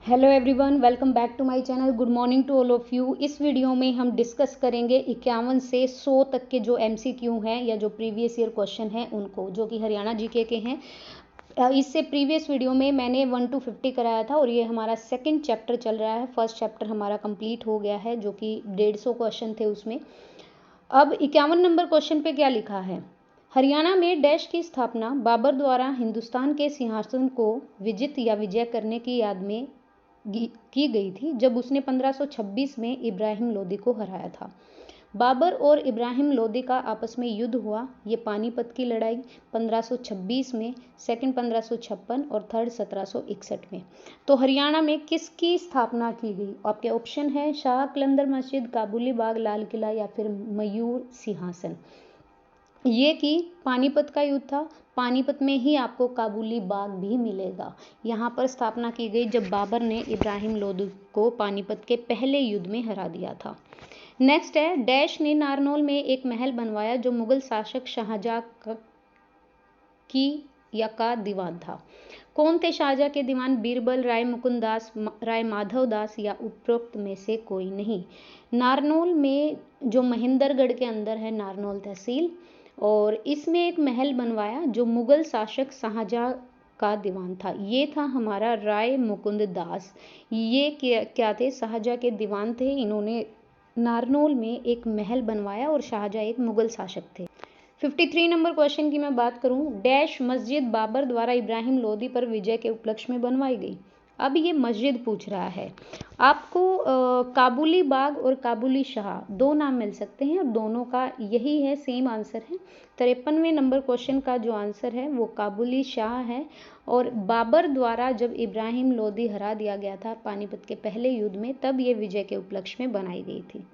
Hello everyone, welcome back to my channel. Good morning to all of you. इस वीडियो में हम discuss करेंगे 51 से 100 तक के जो एमसीक्यू हैं या जो प्रीवियस ईयर क्वेश्चन हैं उनको, जो कि हरियाणा जीके के हैं। इससे प्रीवियस वीडियो में मैंने 1 to 50 कराया था और ये हमारा सेकंड चैप्टर चल रहा है। फर्स्ट चैप्टर हमारा कंप्लीट हो गया है, जो कि 150 क्वेश्चन थे उसमें। अब 51 नंबर क्वेश्चन पे क्या लिखा है। हरियाणा में डैश की स्थापना बाबर द्वारा हिंदुस्तान के सिंहासन को विजित या विजय करने की याद में की गई थी, जब उसने 1526 में इब्राहिम लोदी को हराया था। बाबर और इब्राहिम लोदी का आपस में युद्ध हुआ। ये पानीपत की लड़ाई 1526 में, सेकंड 1556 और थर्ड 1761 में। तो हरियाणा में किसकी स्थापना की गई? आपके ऑप्शन है शाह कलंदर मस्जिद, काबुली बाग, लाल किला या फिर मयूर सिंहासन। ये कि पानीपत का युद्ध था। पानीपत में ही आपको काबुली बाग भी मिलेगा। यहाँ पर स्थापना की गई जब बाबर ने इब्राहिम लोदी को पानीपत के पहले युद्ध में हरा दिया था। नेक्स्ट है, डैश ने नारनौल में एक महल बनवाया जो मुगल शासक शाहजहां की या का दीवान था। कौन थे शाहजहां के दीवान? बीरबल, राय मुकुंद दास, राय माधव दास या उपरोक्त में से कोई नहीं। नारनौल में जो महेंद्रगढ़ के अंदर है नारनौल तहसील, और इसमें एक महल बनवाया जो मुगल शासक शाहजहां का दीवान था। ये था हमारा राय मुकुंद दास। ये क्या थे? शाहजहां के दीवान थे। इन्होंने नारनौल में एक महल बनवाया और शाहजहां एक मुगल शासक थे। 53 नंबर क्वेश्चन की मैं बात करूं, डैश मस्जिद बाबर द्वारा इब्राहिम लोदी पर विजय के उपलक्ष्य में बनवाई गई। अब ये मस्जिद पूछ रहा है आपको। काबुली बाग और काबुली शाह दो नाम मिल सकते हैं और दोनों का यही है, सेम आंसर है। 53वें नंबर क्वेश्चन का जो आंसर है वो काबुली शाह है। और बाबर द्वारा जब इब्राहिम लोदी हरा दिया गया था पानीपत के पहले युद्ध में, तब ये विजय के उपलक्ष्य में बनाई गई थी।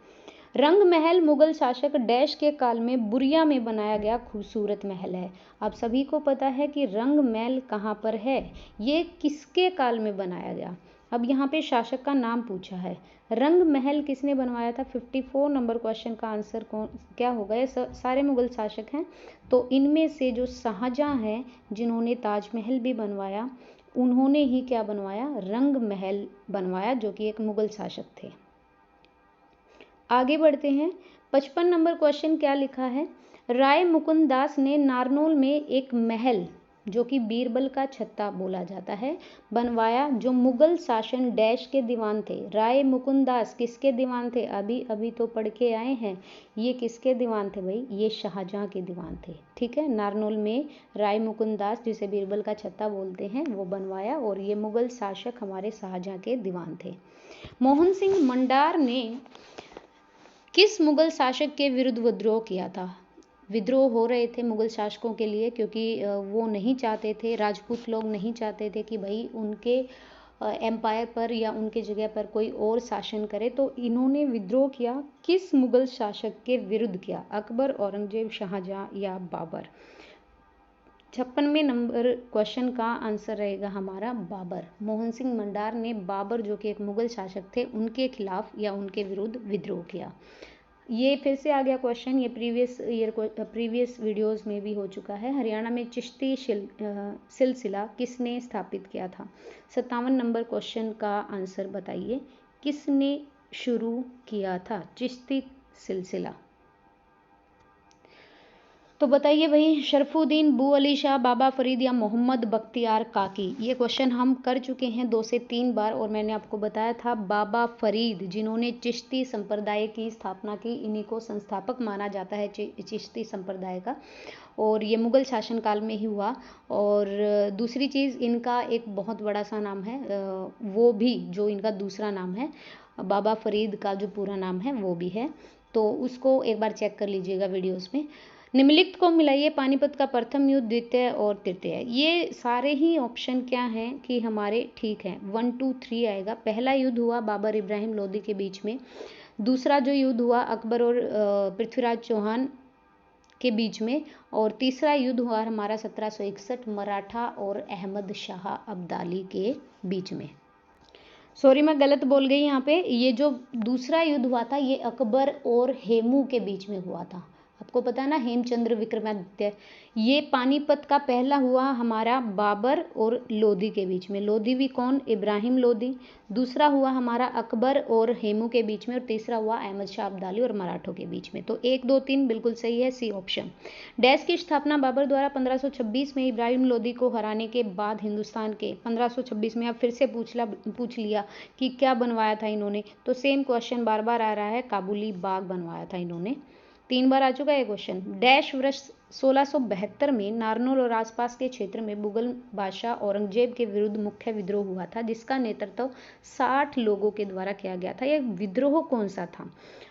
रंग महल मुगल शासक डैश के काल में बुरिया में बनाया गया खूबसूरत महल है। आप सभी को पता है कि रंग महल कहाँ पर है, ये किसके काल में बनाया गया। अब यहाँ पे शासक का नाम पूछा है। रंग महल किसने बनवाया था? 54 नंबर क्वेश्चन का आंसर क्या होगा? ये सारे मुगल शासक हैं, तो इनमें से जो शाहजहां हैं जिन्होंने ताजमहल भी बनवाया, उन्होंने ही क्या बनवाया? रंग महल बनवाया, जो कि एक मुगल शासक थे। आगे बढ़ते हैं। 55 नंबर क्वेश्चन क्या लिखा है, राय मुकुंद दास ने नारनौल में एक महल, जो कि बीरबल का छत्ता बोला जाता है, बनवाया जो मुगल शासन डैश के दीवान थे। राय मुकुंद दास किसके दीवान थे? अभी अभी तो पढ़ के आए हैं। ये किसके दीवान थे भाई? ये शाहजहां के दीवान थे। ठीक है, नारनौल में राय मुकुंद दास, जिसे बीरबल का छत्ता बोलते हैं, वो बनवाया और ये मुगल शासक हमारे शाहजहां के दीवान थे। मोहन सिंह मंडार ने किस मुगल शासक के विरुद्ध विद्रोह किया था? विद्रोह हो रहे थे मुगल शासकों के लिए, क्योंकि वो नहीं चाहते थे, राजपूत लोग नहीं चाहते थे कि भाई उनके एम्पायर पर या उनके जगह पर कोई और शासन करे, तो इन्होंने विद्रोह किया। किस मुगल शासक के विरुद्ध किया? अकबर, औरंगजेब, शाहजहां या बाबर। 56वें नंबर क्वेश्चन का आंसर रहेगा हमारा बाबर। मोहन सिंह मंडार ने बाबर, जो कि एक मुगल शासक थे, उनके खिलाफ या उनके विरुद्ध विद्रोह किया। ये फिर से आ गया क्वेश्चन, ये प्रीवियस वीडियोस में भी हो चुका है। हरियाणा में चिश्ती सिलसिला किसने स्थापित किया था? 57 नंबर क्वेश्चन का आंसर बताइए, किसने शुरू किया था चिश्ती सिलसिला? तो बताइए भाई, शरफुद्दीन, बू अली शाह, बाबा फरीद या मोहम्मद बख्तियार काकी। ये क्वेश्चन हम कर चुके हैं 2 से 3 बार और मैंने आपको बताया था बाबा फरीद, जिन्होंने चिश्ती संप्रदाय की स्थापना की, इन्हीं को संस्थापक माना जाता है चिश्ती संप्रदाय का, और ये मुगल शासनकाल में ही हुआ। और दूसरी चीज़, इनका एक बहुत बड़ा सा नाम है, वो भी जो इनका दूसरा नाम है, बाबा फरीद का जो पूरा नाम है वो भी है, तो उसको एक बार चेक कर लीजिएगा वीडियोस में। निम्नलिखित को मिलाइए, पानीपत का प्रथम युद्ध, द्वितीय और तृतीय। ये सारे ही ऑप्शन क्या हैं कि हमारे ठीक हैं। 1 2 3 आएगा। पहला युद्ध हुआ बाबर इब्राहिम लोदी के बीच में। दूसरा जो युद्ध हुआ अकबर और पृथ्वीराज चौहान के बीच में। और तीसरा युद्ध हुआ हमारा 1761 मराठा और अहमद शाह अब्दाली के बीच में। सॉरी, मैं गलत बोल गई यहाँ पे। ये जो दूसरा युद्ध हुआ था ये अकबर और हेमू के बीच में हुआ था। आपको पता है ना, हेमचंद्र विक्रमादित्य। ये पानीपत का पहला हुआ हमारा बाबर और लोधी के बीच में। लोधी भी कौन? इब्राहिम लोधी। दूसरा हुआ हमारा अकबर और हेमू के बीच में, और तीसरा हुआ अहमद शाह अब्दाली और मराठों के बीच में। तो 1, 2, 3 बिल्कुल सही है, सी ऑप्शन। डैश की स्थापना बाबर द्वारा 1526 में इब्राहिम लोधी को हराने के बाद हिंदुस्तान के 1526 में। अब फिर से पूछ लिया कि क्या बनवाया था इन्होंने, तो सेम क्वेश्चन बार बार आ रहा है, काबुली बाग बनवाया था इन्होंने। 3 बार आ चुका है क्वेश्चन। डैश वर्ष 1672 में नारनौल और आसपास के क्षेत्र में मुगल बादशाह औरंगजेब के विरुद्ध मुख्य विद्रोह हुआ था, जिसका नेतृत्व 60 लोगों के द्वारा किया गया था। यह विद्रोह कौन सा था?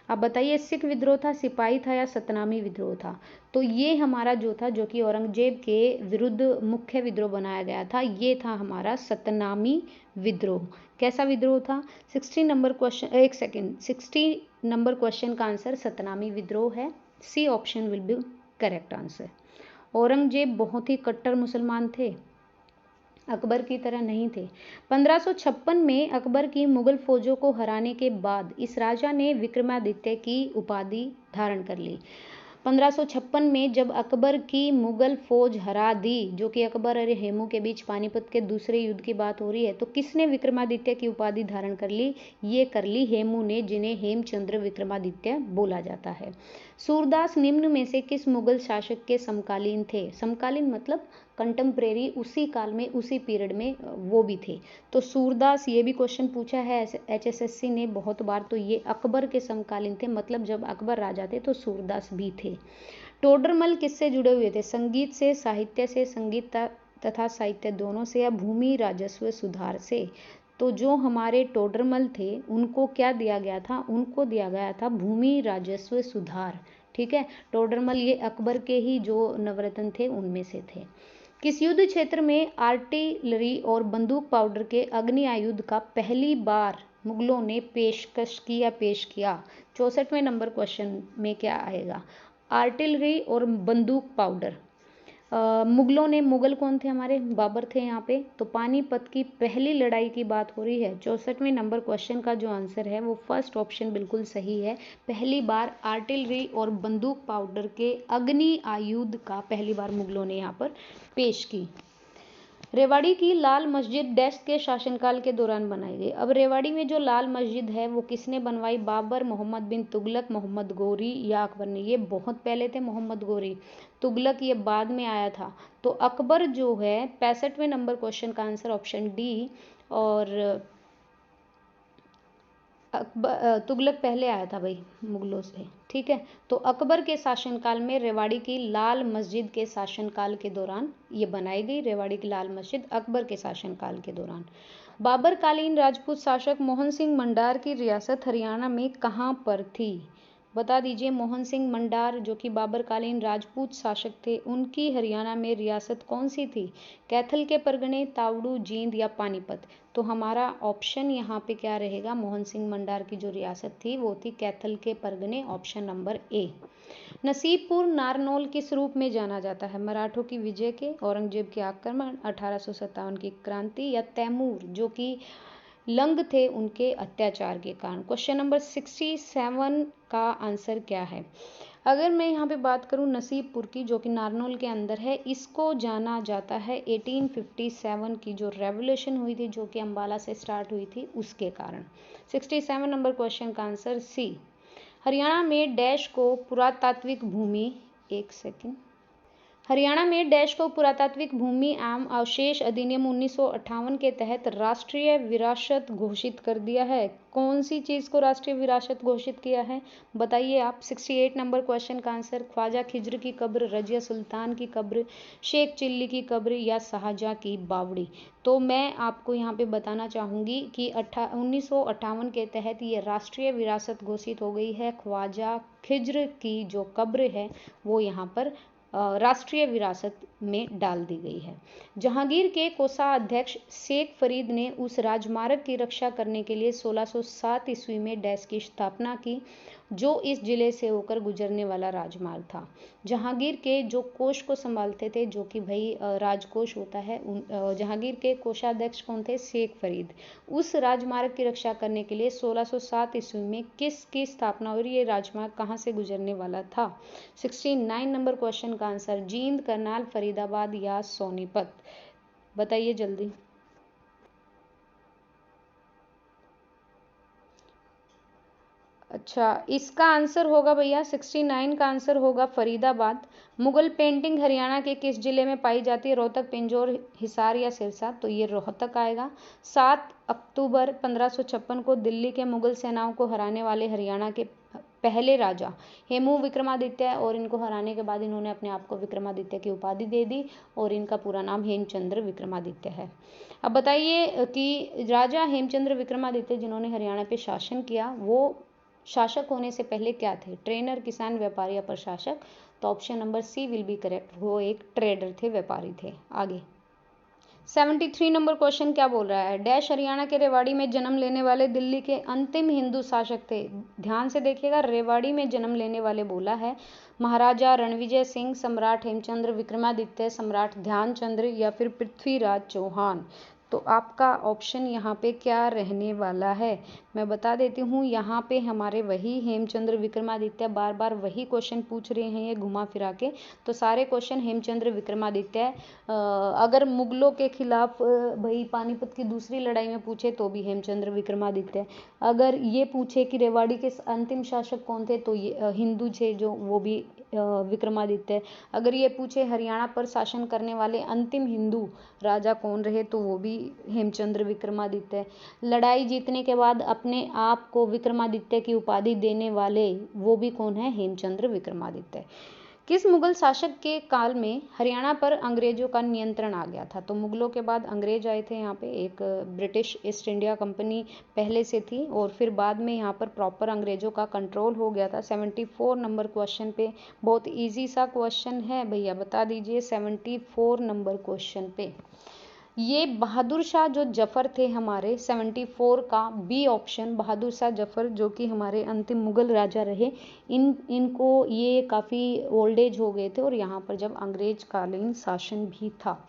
अब बताइए, सिख विद्रोह था, सिपाही था, या सतनामी विद्रोह था? तो ये हमारा जो था, जो कि औरंगजेब के विरुद्ध मुख्य विद्रोह बनाया गया था, ये था हमारा सतनामी विद्रोह। कैसा विद्रोह था? 60 number question, 1 second, 60 number question का आंसर सतनामी विद्रोह है। C option will be correct answer. Aurangzeb बहुत ही कट्टर मुसलमान थे, अकबर की तरह नहीं थे। 1556 में अकबर की मुगल फौजों को हराने के बाद इस राजा ने विक्रमादित्य की उपाधि धारण कर ली। 1556 में जब अकबर की मुगल फौज हरा दी, जो कि अकबर और हेमू के बीच पानीपत के दूसरे युद्ध की बात हो रही है, तो किसने विक्रमादित्य की उपाधि धारण कर ली? ये कर ली हेमू ने, जिन्हें हेमचंद्र विक्रमादित्य बोला जाता है। सूरदास निम्न में से किस मुगल शासक के समकालीन थे? समकालीन मतलब कंटेम्प्रेरी, उसी काल में, उसी पीरियड में वो भी थे। तो सूरदास, ये भी क्वेश्चन पूछा है HSSC ने बहुत बार, तो ये अकबर के समकालीन थे, मतलब जब अकबर राजा थे तो सूरदास भी थे। टोडरमल किससे जुड़े हुए थे? संगीत से, साहित्य से, संगीत तथा साहित्य दोनों से, या भूमि राजस्व सुधार से? तो जो हमारे टोडरमल थे उनको क्या दिया गया था? उनको दिया गया था भूमि राजस्व सुधार। ठीक है, टोडरमल ये अकबर के ही जो नवरत्न थे उनमें से थे। किस युद्ध क्षेत्र में आर्टिलरी और बंदूक पाउडर के अग्नि आयुध का पहली बार मुगलों ने पेशकश की या पेश किया? 64वें नंबर क्वेश्चन में क्या आएगा? आर्टिलरी और बंदूक पाउडर। मुगलों ने, मुगल कौन थे? हमारे बाबर थे यहाँ पे। तो पानीपत की पहली लड़ाई की बात हो रही है। 64वें नंबर क्वेश्चन का जो आंसर है वो फर्स्ट ऑप्शन बिल्कुल सही है। पहली बार आर्टिलरी और बंदूक पाउडर के अग्नि आयुध का पहली बार मुगलों ने यहाँ पर पेश की। रेवाड़ी की लाल मस्जिद डैश के शासनकाल के दौरान बनाई गई। अब रेवाड़ी में जो लाल मस्जिद है वो किसने बनवाई? बाबर, मोहम्मद बिन तुगलक, मोहम्मद गोरी या अकबर ने? ये बहुत पहले थे मोहम्मद गोरी, तुगलक ये बाद में आया था। तो अकबर जो है, 65वें नंबर क्वेश्चन का आंसर ऑप्शन डी, और तुगलक पहले आया था भाई मुगलों से। ठीक है, तो अकबर के शासनकाल में रेवाड़ी की लाल मस्जिद के शासनकाल के दौरान ये बनाई गई। रेवाड़ी की लाल मस्जिद अकबर के शासनकाल के दौरान। बाबरकालीन राजपूत शासक मोहन सिंह मंडार की रियासत हरियाणा में कहाँ पर थी? बता दीजिए। मोहन सिंह मंडार जो कि बाबरकालीन राजपूत शासक थे, उनकी हरियाणा में रियासत कौन सी थी? कैथल के परगने, तावड़ू, जींद या पानीपत? तो हमारा ऑप्शन यहाँ पे क्या रहेगा? मोहन सिंह मंडार की जो रियासत थी वो थी कैथल के परगने, option number A. Naseebpur Narnaul किस रूप में जाना जाता है? मराठों की विजय के, औरंगजेब के आक्रमण, 1857 की क्रांति, या तैमूर जो कि लंग थे उनके अत्याचार के कारण? क्वेश्चन नंबर 67 का आंसर क्या है? अगर मैं यहाँ पे बात करूँ नसीबपुर की, जो कि नारनौल के अंदर है, इसको जाना जाता है 1857 की जो रेवोल्यूशन हुई थी, जो कि अम्बाला से स्टार्ट हुई थी, उसके कारण। 67 नंबर क्वेश्चन का आंसर सी। हरियाणा में डैश को पुरातात्विक भूमि, एक सेकेंड, हरियाणा में डैश को पुरातात्विक भूमि एवं अवशेष अधिनियम 1958 के तहत राष्ट्रीय विरासत घोषित कर दिया है। कौन सी चीज़ को राष्ट्रीय विरासत घोषित किया है? बताइए आप। 68 नंबर क्वेश्चन का आंसर, ख्वाजा खिज्र की कब्र, रजिया सुल्तान की कब्र, शेख चिल्ली की कब्र, या शाहजहाँ की बावड़ी? तो मैं आपको यहाँ पे बताना चाहूँगी कि 1958 के तहत ये राष्ट्रीय विरासत घोषित हो गई है। ख्वाजा खिज्र की जो कब्र है वो यहाँ पर राष्ट्रीय विरासत में डाल दी गई है। जहांगीर के कोषाध्यक्ष शेख फरीद ने उस राजमार्ग की रक्षा करने के लिए 1607 ईस्वी में डैश की स्थापना की, जो इस जिले से होकर गुजरने वाला राजमार्ग था। जहांगीर के जो कोष को संभालते थे, जो कि भाई राजकोष होता है, जहांगीर के कोषाध्यक्ष कौन थे? शेख फरीद। उस राजमार्ग की रक्षा करने के लिए 1607 ईस्वी में किसकी स्थापना हुई? ये राजमार्ग कहाँ से गुजरने वाला था? 69 नंबर क्वेश्चन का आंसर जींद, करनाल, फरीदाबाद या सोनीपत, बताइए जल्दी। अच्छा, इसका आंसर होगा भैया 69 का आंसर होगा फरीदाबाद। मुगल पेंटिंग हरियाणा के किस जिले में पाई जाती है? रोहतक, पिंजौर, हिसार या सिरसा, तो ये रोहतक आएगा। 7 अक्टूबर 1556 को दिल्ली के मुगल सेनाओं को हराने वाले हरियाणा के पहले राजा हेमू विक्रमादित्य है, और इनको हराने के बाद इन्होंने अपने आप को विक्रमादित्य की उपाधि दे दी, और इनका पूरा नाम हेमचंद्र विक्रमादित्य है। अब बताइए कि राजा हेमचंद्र विक्रमादित्य जिन्होंने हरियाणा पे शासन किया, वो शासक होने से पहले क्या थे? ट्रेनर, किसान, व्यापारी या प्रशासक? तो option number C will be correct, वो एक ट्रेडर थे, व्यापारी थे। आगे 73 नंबर क्वेश्चन क्या बोल रहा है? डैश हरियाणा के रेवाड़ी में जन्म लेने वाले दिल्ली के अंतिम हिंदू शासक थे। ध्यान से देखिएगा, रेवाड़ी में जन्म लेने वाले बोला है। महाराजा रणविजय सिंह, सम्राट हेमचंद्र विक्रमादित्य, सम्राट ध्यानचंद्र या फिर पृथ्वीराज चौहान? तो आपका ऑप्शन यहाँ पे क्या रहने वाला है? मैं बता देती हूँ, यहाँ पे हमारे वही हेमचंद्र विक्रमादित्य, बार बार वही क्वेश्चन पूछ रहे हैं ये घुमा फिरा के, तो सारे क्वेश्चन हेमचंद्र विक्रमादित्य। अगर मुगलों के खिलाफ भाई पानीपत की दूसरी लड़ाई में पूछे तो भी हेमचंद्र विक्रमादित्य। अगर ये पूछे कि रेवाड़ी के अंतिम शासक कौन थे, तो ये हिंदू थे जो, वो भी विक्रमादित्य। अगर ये पूछे हरियाणा पर शासन करने वाले अंतिम हिंदू राजा कौन रहे, तो वो भी हेमचंद्र विक्रमादित्य। लड़ाई जीतने के बाद अपने आप को विक्रमादित्य की उपाधि देने वाले वो भी कौन है? हेमचंद्र विक्रमादित्य। किस मुगल शासक के काल में हरियाणा पर अंग्रेजों का नियंत्रण आ गया था? तो मुगलों के बाद अंग्रेज आए थे यहाँ पे, एक ब्रिटिश ईस्ट इंडिया कंपनी पहले से थी, और फिर बाद में यहाँ पर प्रॉपर अंग्रेजों का कंट्रोल हो गया था। 74 नंबर क्वेश्चन पे, बहुत इजी सा क्वेश्चन है भैया, बता दीजिए 74 नंबर क्वेश्चन पे। ये बहादुर शाह जो जफर थे हमारे, 74 का बी ऑप्शन, बहादुर शाह जफर जो कि हमारे अंतिम मुगल राजा रहे, इनको ये काफ़ी ओल्ड एज हो गए थे, और यहाँ पर जब अंग्रेज कालीन शासन भी था।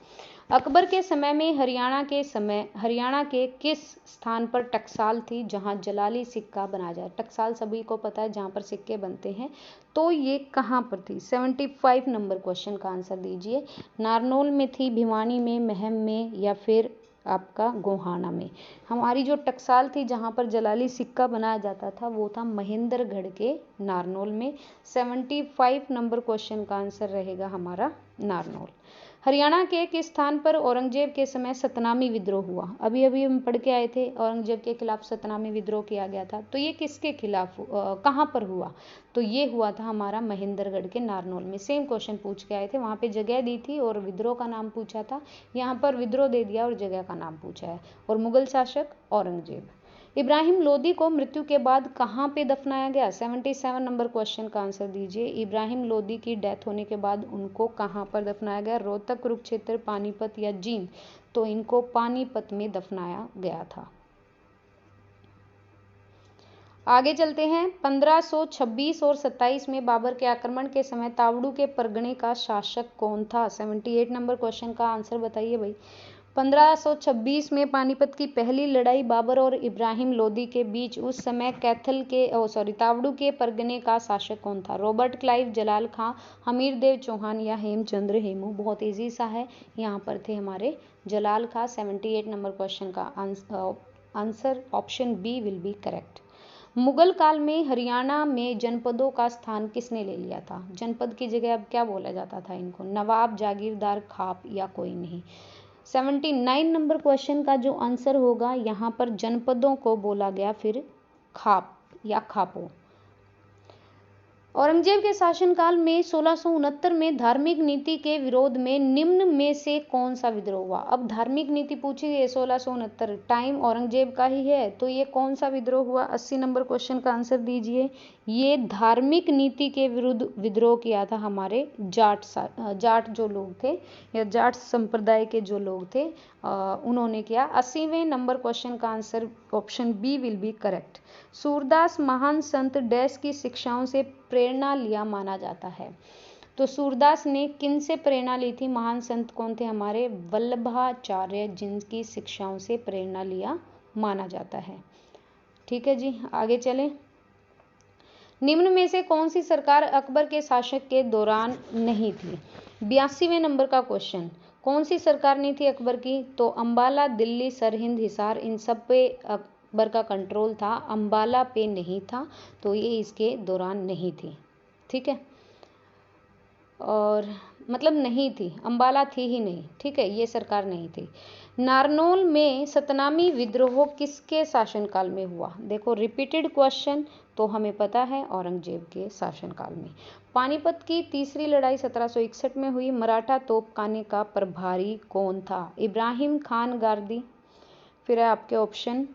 अकबर के समय में हरियाणा के किस स्थान पर टकसाल थी जहां जलाली सिक्का बनाया जाए? टकसाल सभी को पता है, जहां पर सिक्के बनते हैं, तो ये कहां पर थी? 75 नंबर क्वेश्चन का आंसर दीजिए। नारनौल में थी, भिवानी में, महम में या फिर आपका गोहाना में? हमारी जो टकसाल थी जहां पर जलाली सिक्का बनाया जाता था, वो था महेंद्रगढ़ के नारनौल में। 75 नंबर क्वेश्चन का आंसर रहेगा हमारा नारनौल। हरियाणा के किस स्थान पर औरंगजेब के समय सतनामी विद्रोह हुआ? अभी अभी हम पढ़ के आए थे, औरंगजेब के खिलाफ सतनामी विद्रोह किया गया था, तो ये किसके खिलाफ कहाँ पर हुआ? तो ये हुआ था हमारा महेंद्रगढ़ के नारनौल में। सेम क्वेश्चन पूछ के आए थे, वहाँ पे जगह दी थी और विद्रोह का नाम पूछा था, यहाँ पर विद्रोह दे दिया और जगह का नाम पूछा है। और मुगल शासक औरंगजेब। इब्राहिम लोदी को मृत्यु के बाद कहाँ पे दफनाया गया? 77 नंबर क्वेश्चन का आंसर दीजिए। इब्राहिम लोदी की डेथ होने के बाद उनको कहाँ पर दफनाया गया? रोहतक, कुरुक्षेत्र, पानीपत या जींद? तो इनको पानीपत में दफनाया गया था। आगे चलते हैं। 1526 और 27 में बाबर के आक्रमण के समय तावड़ू के परगने का शासक कौन था? 78 नंबर क्वेश्चन का आंसर बताइए भाई। 1526 में पानीपत की पहली लड़ाई बाबर और इब्राहिम लोदी के बीच, उस समय तावड़ू के परगने का शासक कौन था? रॉबर्ट क्लाइव, जलाल खां, हमीर देव चौहान या हेमचंद्र हेमू? बहुत इजी सा है, यहाँ पर थे हमारे जलाल खां। 78 नंबर क्वेश्चन का answer option B will be correct. Mughal काल में हरियाणा में जनपदों का स्थान किसने ले लिया था? जनपद की जगह अब क्या बोला जाता था इनको? नवाब, जागीरदार, खाप या कोई नहीं? 79 नंबर क्वेश्चन का जो आंसर होगा, यहाँ पर जनपदों को बोला गया फिर खाप या खापो। औरंगजेब के शासनकाल में 1669 में धार्मिक नीति के विरोध में निम्न में से कौन सा विद्रोह हुआ। अब धार्मिक नीति पूछी गई है 1669, टाइम औरंगजेब का ही है, तो ये कौन सा विद्रोह हुआ। 80 नंबर क्वेश्चन का आंसर दीजिए। ये धार्मिक नीति के विरुद्ध विद्रोह किया था हमारे जाट जो लोग थे या जाट संप्रदाय के जो लोग थे उन्होंने किया। 80वें नंबर क्वेश्चन का answer option B will be correct. Surdas महान संत डैश की शिक्षाओं से प्रेरणा लिया माना जाता है। तो सूरदास ने किन से प्रेरणा ली थी। महान संत कौन थे हमारे, वल्लभाचार्य, जिनकी शिक्षाओं से प्रेरणा लिया माना जाता है। ठीक है जी, आगे चलें। निम्न में से कौन सी सरकार अकबर के शासक के दौरान नहीं थी। 82वें नंबर का क्वेश्चन, कौन सी सरकार नहीं थी अकबर की। तो अंबाला, दिल्ली, सरहिंद, हिसार, इन सब पे अकबर का कंट्रोल था, अंबाला पे नहीं था, तो ये इसके दौरान नहीं थी। ठीक है, और मतलब नहीं थी, अंबाला थी ही नहीं। ठीक है, ये सरकार नहीं थी। नारनौल में सतनामी विद्रोह किसके शासनकाल में हुआ। देखो रिपीटेड क्वेश्चन, तो हमें पता है औरंगजेब के शासनकाल में। पानीपत की तीसरी लड़ाई 1761 में हुई। मराठा तोपखाने का प्रभारी कौन था। इब्राहिम खान गारदी, फिर है आपके ऑप्शन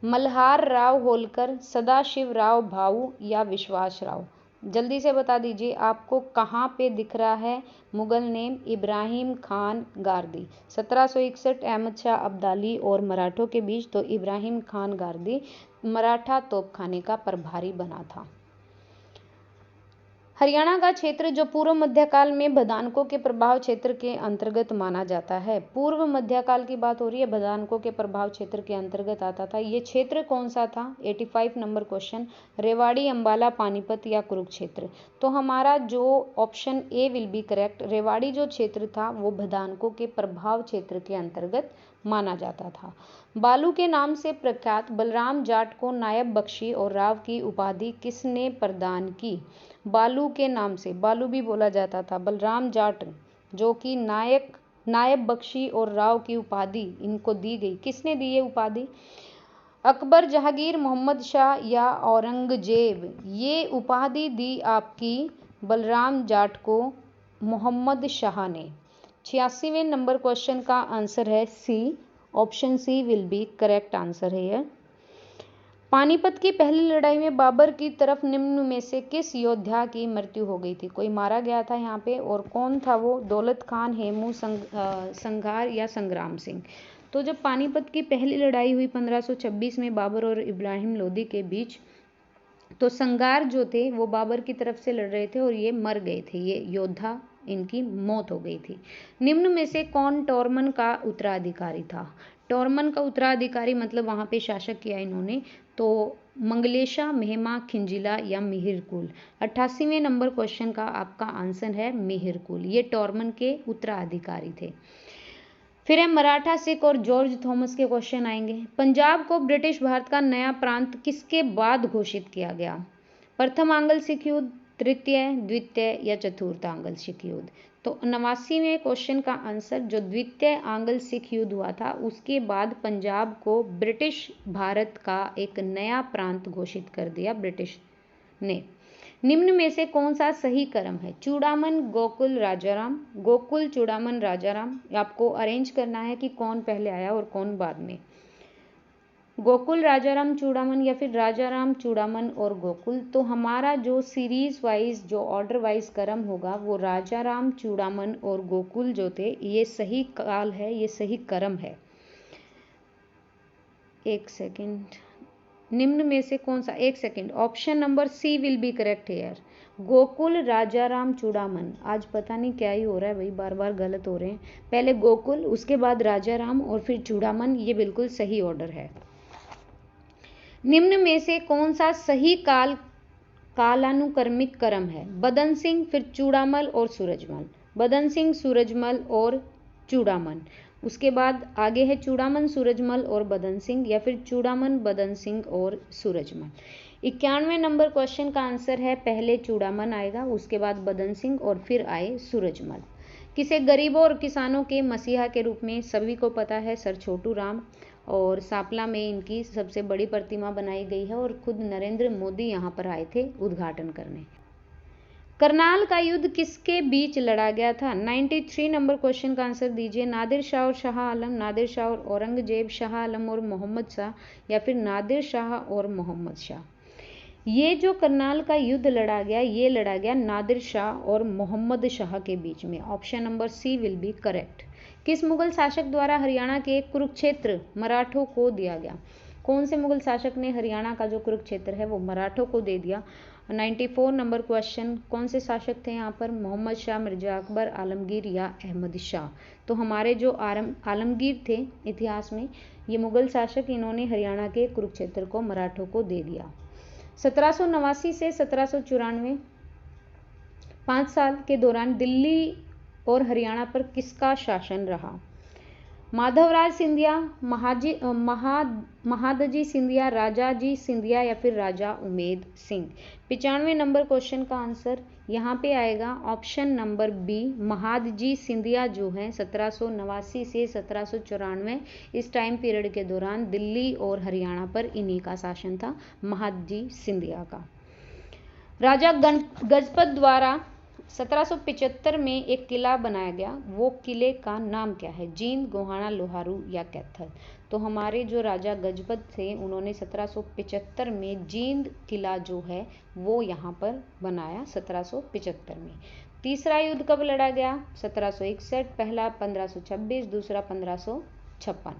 मल्हार राव होलकर, सदाशिव राव भाऊ या विश्वास राव। जल्दी से बता दीजिए आपको कहाँ पे दिख रहा है मुगल नेम। इब्राहिम खान गारदी। 1761 अहमद शाह अब्दाली और मराठों के बीच, तो इब्राहिम खान गारदी मराठा तोपखाने का प्रभारी बना था। हरियाणा का क्षेत्र जो पूर्व मध्यकाल में बदानकों के प्रभाव क्षेत्र के अंतर्गत माना जाता है। पूर्व मध्यकाल की बात हो रही है, बदानकों के प्रभाव क्षेत्र के अंतर्गत आता था। ये क्षेत्र कौन सा था। 85 नंबर क्वेश्चन, रेवाड़ी, अंबाला, पानीपत या कुरुक्षेत्र। तो हमारा जो option A will be correct. Rewari जो क्षेत्र था वो बदानकों के प्रभाव क्षेत्र के अंतर्गत माना जाता था। बालू के नाम से प्रख्यात बलराम जाट को नायब बख्शी और राव की उपाधि किसने प्रदान की। बालू के नाम से, बालू भी बोला जाता था, बलराम जाट जो कि नायब बख्शी और राव की उपाधि इनको दी गई। किसने दी ये उपाधि। अकबर, जहांगीर, मोहम्मद शाह या औरंगजेब। ये उपाधि दी आपकी बलराम जाट को मोहम्मद शाह ने। 86वें नंबर क्वेश्चन का आंसर है C, option C will be correct answer है। पानीपत की पहली लड़ाई में बाबर की तरफ निम्न में से किस योद्धा की मृत्यु हो गई थी। कोई मारा गया था यहाँ पे, और कौन था वो। दौलत खान, हेमू संघार या संग्राम सिंह। तो जब पानीपत की पहली लड़ाई हुई 1526 में बाबर और इब्राहिम लोदी के बीच, तो संघार जो थे वो बाबर की तरफ से लड़ रहे थे और ये मर गए थे, ये योद्धा इनकी मौत हो गई थी। निम्न में से कौन टोरमन का उत्तराधिकारी था। टोरमन का उत्तराधिकारी मतलब वहाँ पे शासक किया इन्होंने, तो मंगलेशा, मेहमा, खिंजिला या मिहिरकुल। 88वें नंबर क्वेश्चन का आपका आंसर है मिहिरकुल, ये टोरमन के उत्तराधिकारी थे। फिर है मराठा, सिख और जॉर्ज थॉमस के क्वेश्चन आएंगे। पंजाब को ब्रिटिश भारत का नया प्रांत किसके बाद घोषित किया गया। प्रथम आंग्ल सिख युद्ध, तृतीय, द्वितीय या चतुर्थ आंग्ल सिख युद्ध। तो 89वें क्वेश्चन का आंसर जो द्वितीय आंग्ल सिख युद्ध हुआ था उसके बाद पंजाब को ब्रिटिश भारत का एक नया प्रांत घोषित कर दिया ब्रिटिश ने। निम्न में से कौन सा सही क्रम है। चूड़ामन, गोकुल, राजाराम। गोकुल, चूड़ामन, राजाराम। आपको अरेंज करना है कि कौन पहले आया और कौन बाद में। गोकुल, राजाराम, चूड़ामन या फिर राजाराम, चूड़ामन और गोकुल। तो हमारा जो सीरीज वाइज जो ऑर्डर वाइज क्रम होगा वो राजाराम, चूड़ामन और गोकुल जो थे ये सही काल है, ये सही क्रम है। एक सेकेंड, निम्न में से कौन सा, एक second, option number C will be correct here. Gokul, Rajaram, Churaman. आज पता नहीं क्या ही हो रहा है भाई, बार बार गलत हो रहे हैं। पहले गोकुल, उसके बाद राजाराम और फिर चूड़ामन, ये बिल्कुल सही ऑर्डर है। निम्न में से कौन सा सही कालानुक्रमिक क्रम है। बदन सिंह, फिर चूड़ामल और सूरजमल। बदन सिंह, सूरजमल और चूड़ामन। उसके बाद आगे है चूड़ामन, सूरजमल और बदन सिंह या फिर चूड़ामन, बदन सिंह और सूरजमल। 91वें नंबर क्वेश्चन का आंसर है पहले चूड़ामन आएगा, उसके बाद बदन सिंह और फिर आए सूरजमल। किसे गरीबों और किसानों के मसीहा के रूप में सभी को पता है सर छोटू राम। और सापला में इनकी सबसे बड़ी प्रतिमा बनाई गई है और खुद नरेंद्र मोदी यहाँ पर आए थे उद्घाटन करने। करनाल का युद्ध किसके बीच लड़ा गया था? 93 नंबर क्वेश्चन का आंसर दीजिए। नादिर शाह और शाह आलम, नादिर शाह और औरंगजेब, शाह आलम और मोहम्मद शाह, या फिर नादिर शाह और मोहम्मद शाह। ये जो करनाल का युद्ध लड़ा गया, ये लड़ा गया नादिर शाह और मोहम्मद शाह के बीच में। Option number C will be correct. किस मुगल शासक द्वारा हरियाणा के कुरुक्षेत्र मराठों को दिया गया? कौन से मुगल शासक ने हरियाणा का जो कुरुक्षेत्र है वो मराठों को दे दिया? 94 नंबर क्वेश्चन, कौन से शासक थे यहाँ पर? मोहम्मद शाह, मिर्जा अकबर, आलमगीर या अहमद शाह? तो हमारे जो आलमगीर थे इतिहास में, ये मुगल शासक, इन्होंने हरियाणा के कुरुक्षेत्र को मराठों को दे दिया। 1789 से 1794 5 साल के दौरान दिल्ली और हरियाणा पर किसका शासन रहा? माधवराज सिंधिया, महादजी सिंधिया, राजाजी सिंधिया या फिर राजा उमेद सिंह? 95 नंबर क्वेश्चन का आंसर यहाँ पे आएगा option number B, Mahadji Scindia जो हैं 1789 से 1794 इस टाइम पीरियड के दौरान दिल्ली और हरियाणा पर इन्हीं का शासन था, महादजी सिंधिया का। राजा गजपत द्वारा 1775 में एक किला बनाया गया, वो किले का नाम क्या है? जींद, गोहाना, लोहारू या कैथल? तो हमारे जो राजा गजपत थे उन्होंने 1775 में जींद किला जो है वो यहाँ पर बनाया 1775 में। तीसरा युद्ध कब लड़ा गया? 1761, पहला 1526, दूसरा 1556।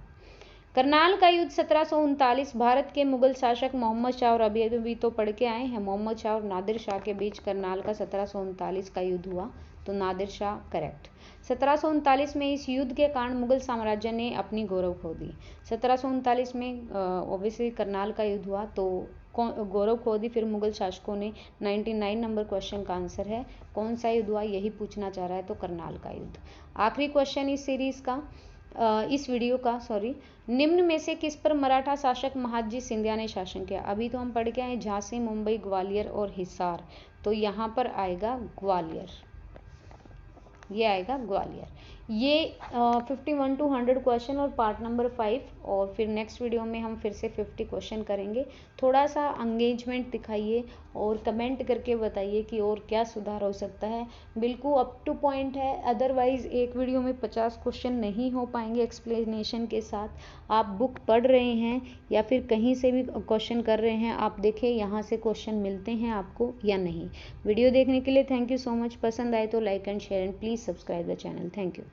करनाल का युद्ध 1739 भारत के मुगल शासक मोहम्मद शाह और अभी तो पढ़ के आए हैं, मोहम्मद शाह और नादिर शाह के बीच करनाल का 1739 का युद्ध हुआ, तो नादिर शाह करेक्ट। 1739 में इस युद्ध के कारण मुगल साम्राज्य ने अपनी गौरव खो दी। 1739 में ऑब्वियसली करनाल का युद्ध हुआ तो गौरव खो दी, फिर मुगल शासकों ने। 99 नंबर क्वेश्चन का आंसर है कौन सा युद्ध हुआ, यही पूछना चाह रहा है, तो करनाल का युद्ध। आखिरी क्वेश्चन इस सीरीज का, इस वीडियो का, सॉरी। निम्न में से किस पर मराठा शासक महादजी सिंधिया ने शासन किया? अभी तो हम पढ़ के आए झांसी, मुंबई, ग्वालियर और हिसार, तो यहाँ पर आएगा ग्वालियर, ये आएगा ग्वालियर। ये 51 to 100 क्वेश्चन और पार्ट नंबर 5, और फिर नेक्स्ट वीडियो में हम फिर से 50 क्वेश्चन करेंगे। थोड़ा सा एंगेजमेंट दिखाइए और कमेंट करके बताइए कि और क्या सुधार हो सकता है। बिल्कुल अप टू पॉइंट है, अदरवाइज एक वीडियो में 50 क्वेश्चन नहीं हो पाएंगे एक्सप्लेनेशन के साथ। आप बुक पढ़ रहे हैं या फिर कहीं से भी क्वेश्चन कर रहे हैं, आप देखें यहाँ से क्वेश्चन मिलते हैं आपको या नहीं। वीडियो देखने के लिए थैंक यू सो मच। पसंद आए तो like and share and please subscribe the channel. Thank you.